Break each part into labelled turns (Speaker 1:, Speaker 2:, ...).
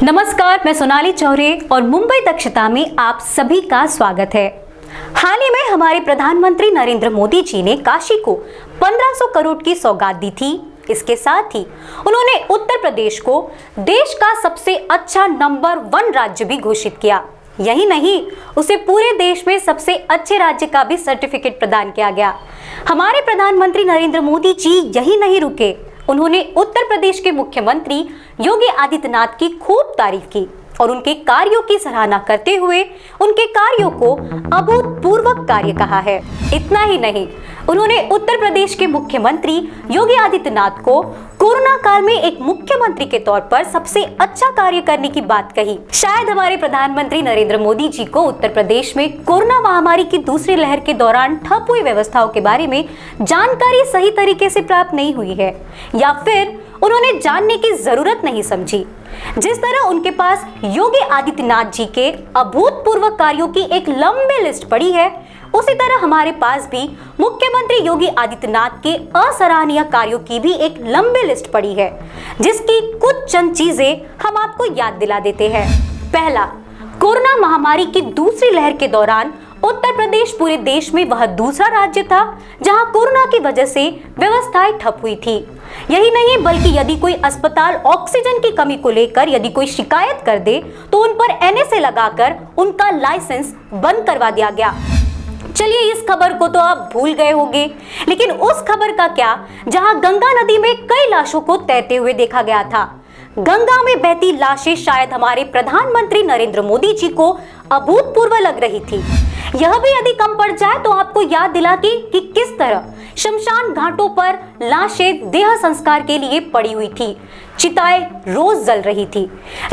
Speaker 1: नमस्कार, मैं सोनाली चौरे और मुंबई दक्षता में आप सभी का स्वागत है। हाल ही में हमारे प्रधानमंत्री नरेंद्र मोदी जी ने काशी को 1500 करोड़ की सौगात दी थी। इसके साथ ही उन्होंने उत्तर प्रदेश को देश का सबसे अच्छा नंबर 1 राज्य भी घोषित किया। यही नहीं, उसे पूरे देश में सबसे अच्छे राज्य का भी सर्टिफिकेट प्रदान किया गया। हमारे प्रधानमंत्री नरेंद्र मोदी जी यही नहीं रुके, उन्होंने उत्तर प्रदेश के मुख्यमंत्री योगी आदित्यनाथ की खूब तारीफ की और उनके कार्यों की सराहना करते हुए उनके कार्यों को अभूतपूर्व कार्य कहा है। इतना ही नहीं, उन्होंने उत्तर प्रदेश के मुख्यमंत्री योगी आदित्यनाथ को कोरोना काल में एक मुख्यमंत्री के तौर पर सबसे अच्छा कार्य करने की बात कही। शायद हमारे प्रधानमंत्री नरेंद्र मोदी जी को उत्तर प्रदेश में कोरोना महामारी की दूसरी लहर के दौरान ठप हुई व्यवस्थाओं के बारे में जानकारी सही तरीके से प्राप्त नहीं हुई है, या फिर उन्होंने जानने की जरूरत नहीं समझी। जिस तरह उनके पास योगी आदित्यनाथ जी के अभूतपूर्व कार्यों की एक लंबी लिस्ट पड़ी है, उसी तरह हमारे पास भी मुख्यमंत्री योगी आदित्यनाथ के असराहनीय कार्यों की भी एक लंबी लिस्ट पड़ी है, जिसकी कुछ चंद चीजें हम आपको याद दिला देते हैं। पहला, कोरोना महामारी की दूसरी लहर के दौरान उत्तर प्रदेश पूरे देश में वह दूसरा राज्य था जहां कोरोना की वजह से व्यवस्थाएं ठप हुई थी। यही नहीं, बल्कि यदि कोई अस्पताल ऑक्सीजन की कमी को लेकर यदि कोई शिकायत कर दे तो उन पर एनएसए लगाकर उनका लाइसेंस बंद करवा दिया गया। चलिए, इस खबर को तो आप भूल गए होंगे, लेकिन उस खबर का क्या जहां गंगा नदी में कई लाशों को तैरते हुए देखा गया था। गंगा में बहती लाशें शायद हमारे प्रधानमंत्री नरेंद्र मोदी जी को अभूतपूर्व लग रही थी। यह भी यदि कम पड़ जाए तो आपको याद दिला कि किस तरह शमशान घाटों पर लाशें देह संस्कार के लिए पड़ी हुई थी, चिताएं रोज जल रही थी,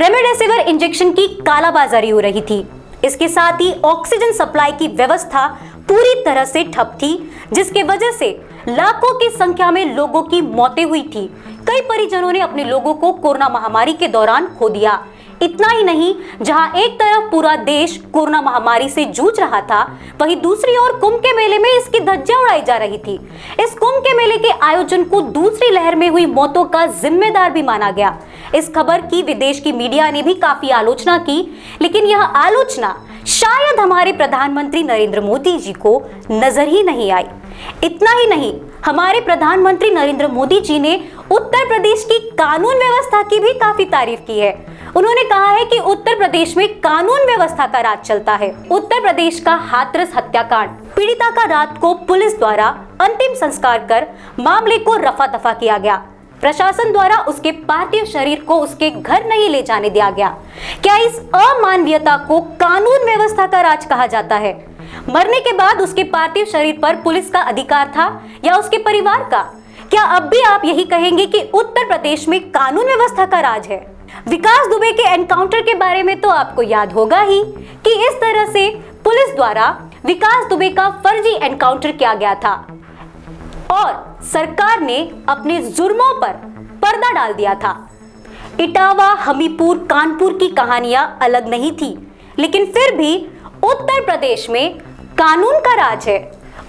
Speaker 1: रेमडेसिविर इंजेक्शन की कालाबाजारी हो रही थी। इसके साथ ही ऑक्सीजन सप्लाई की व्यवस्था पूरी तरह से ठप थी, जिसके वजह से लाखों की संख्या में लोगों की मौतें हुई थी। कई परिजनों ने अपने लोगों को कोरोना महामारी के दौरान खो दिया। इतना ही नहीं, जहां एक तरफ पूरा देश कोरोना महामारी से जूझ रहा था, वहीं दूसरी ओर कुंभ के मेले में इसकी धज्जियां उड़ाई जा रही थी। इस कुंभ के मेले के आयोजन को दूसरी लहर में हुई मौतों का जिम्मेदार भी माना गया। इस खबर की विदेश की मीडिया ने भी काफी आलोचना की, लेकिन यह आलोचना शायद हमारे प्रधानमंत्री नरेंद्र मोदी जी को नजर ही नहीं आई। इतना ही नहीं, हमारे प्रधानमंत्री नरेंद्र मोदी जी ने उत्तर प्रदेश की कानून व्यवस्था की भी काफी तारीफ की है। उन्होंने कहा है कि उत्तर प्रदेश में कानून व्यवस्था का राज चलता है। उत्तर प्रदेश का हाथरस हत्याकांड, पीड़िता का रात को पुलिस द्वारा अंतिम संस्कार कर मामले को रफा दफा किया गया। प्रशासन द्वारा उसके पार्थिव शरीर को उसके घर नहीं ले जाने दिया गया। क्या इस अमानवीयता को कानून व्यवस्था का राज कहा जाता है? मरने के बाद उसके पार्थिव शरीर पर पुलिस का अधिकार था या उसके परिवार का? क्या अब भी आप यही कहेंगे कि उत्तर प्रदेश में कानून व्यवस्था का राज है? विकास दुबे के एनकाउंटर के बारे में तो आपको याद होगा ही कि इस तरह से पुलिस द्वारा विकास दुबे का फर्जी एनकाउंटर किया गया था और सरकार ने अपने जुर्मों पर पर्दा डाल दिया था। इटावा, हमीरपुर, कानपुर की कहानियां अलग नहीं थी, लेकिन फिर भी उत्तर प्रदेश में कानून का राज है।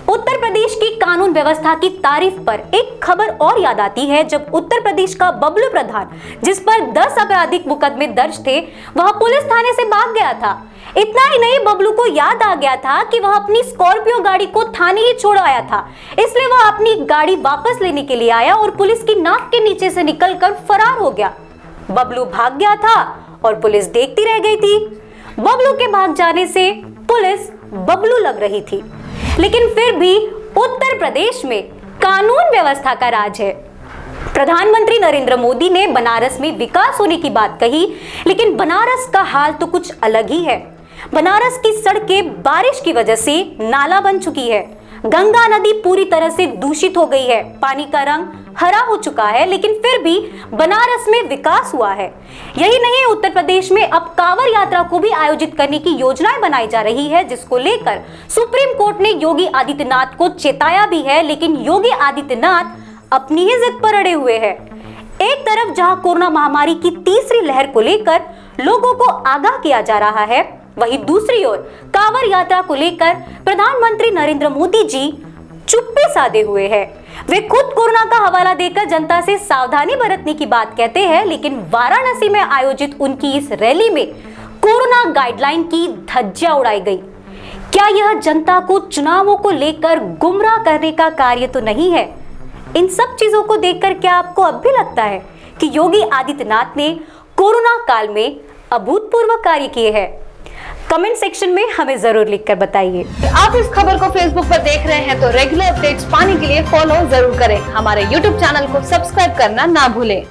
Speaker 1: उत्तर प्रदेश की कानून व्यवस्था की तारीफ पर एक खबर और याद आती है, जब उत्तर प्रदेश का बबलू प्रधान, जिस पर 10 आपराधिक मुकदमे दर्ज थे, वह पुलिस थाने से भाग गया था। इतना ही नहीं, बबलू को याद आ गया था कि वह अपनी स्कॉर्पियो गाड़ी को थाने ही छोड़ आया था, इसलिए वह अपनी गाड़ी वापस लेने के लिए आया और पुलिस की नाक के नीचे से निकलकर फरार हो गया। बबलू भाग गया था और पुलिस देखती रह गई थी। बबलू के भाग जाने से पुलिस बबलू लग रही थी, लेकिन फिर भी उत्तर प्रदेश में कानून व्यवस्था का राज है। प्रधानमंत्री नरेंद्र मोदी ने बनारस में विकास होने की बात कही, लेकिन बनारस का हाल तो कुछ अलग ही है। बनारस की सड़कें बारिश की वजह से नाला बन चुकी है। गंगा नदी पूरी तरह से दूषित हो गई है, पानी का रंग हरा हो चुका है, लेकिन फिर भी बनारस में विकास हुआ है। यही नहीं, उत्तर प्रदेश में अब कांवड़ यात्रा को भी आयोजित करने की योजनाएं बनाई जा रही है, जिसको लेकर सुप्रीम कोर्ट ने योगी आदित्यनाथ को चेताया भी है, लेकिन योगी आदित्यनाथ अपनी ही जिद पर अड़े हुए हैं। एक तरफ जहां कोरोना महामारी की तीसरी लहर को लेकर लोगों को आगाह किया जा रहा है, वहीं दूसरी ओर कांवड़ यात्रा को लेकर प्रधानमंत्री नरेंद्र मोदी जी चुप्पी साधे हुए हैं। वे खुद कोरोना का हवाला देकर जनता से सावधानी बरतने की बात कहते हैं, लेकिन वाराणसी में आयोजित उनकी इस रैली में कोरोना गाइडलाइन की धज्जियां उड़ाई गई। क्या यह जनता को चुनावों को लेकर गुमराह करने का कार्य तो नहीं है? इन सब चीजों को देखकर क्या आपको अब भी लगता है कि योगी आदित्यनाथ ने कोरोना काल में अभूतपूर्व कार्य किए हैं? कमेंट सेक्शन में हमें जरूर लिखकर बताइए।
Speaker 2: आप इस खबर को फेसबुक पर देख रहे हैं तो रेगुलर अपडेट्स पाने के लिए फॉलो जरूर करें। हमारे यूट्यूब चैनल को सब्सक्राइब करना ना भूलें।